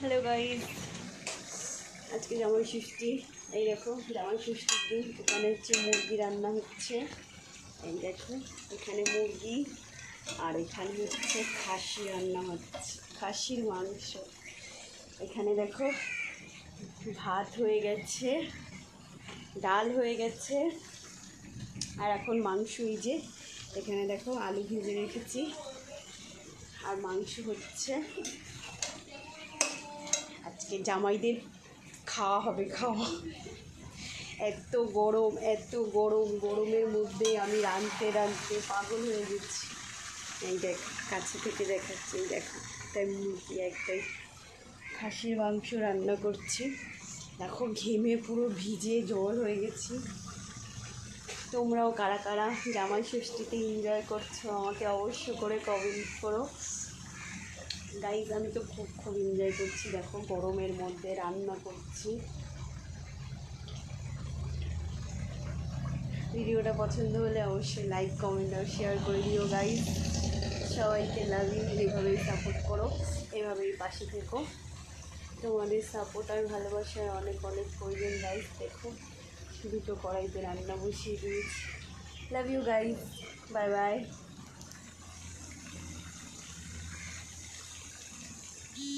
Hello guys, আজকে জামাই ষষ্ঠী। এই দেখো জামাই ষষ্ঠীর দিন এখানে হচ্ছে মুরগি রান্না হচ্ছে। এই দেখো এখানে মুরগি আর এখানে হচ্ছে খাসি রান্না হচ্ছে, খাসির মাংস। এখানে দেখো ভাত হয়ে গেছে, ডাল হয়ে গেছে, আর এখন মাংস। এই যে এখানে দেখো আলু ভেজে রেখেছি আর মাংস হচ্ছে। আজকে জামাইদের খাওয়া হবে, খাওয়া। এত গরম, এত গরম, গরমের মধ্যে আমি রাঁধতে রাঁধতে পাগল হয়ে গেছি। এই দেখ কাছে থেকে দেখাচ্ছি, এই দেখো একটাই মুরগি, একটাই খাসির মাংস রান্না করছি। দেখো ঘেমে পুরো ভিজে জল হয়ে গেছি। তোমরাও কারা কারা জামাই ষষ্ঠীতে এনজয় করছো আমাকে অবশ্য করে কমেন্ট করো। গাইজ আমি তো খুব এনজয় করছি। দেখো গরমের মধ্যে রান্না করছি। ভিডিওটা পছন্দ হলে অবশ্যই লাইক, কমেন্ট আর শেয়ার করে দিও গাইজ। সবাইকে লাভ ইউ। এভাবেই সাপোর্ট করো, এভাবেই পাশে থেকো। তোমাদের সাপোর্ট আর ভালোবাসার অনেক অনেক প্রয়োজন গাইজ। দেখো দুটো কড়াইতে রান্না বসিয়ে দিয়েছি। Love you guys, bye by.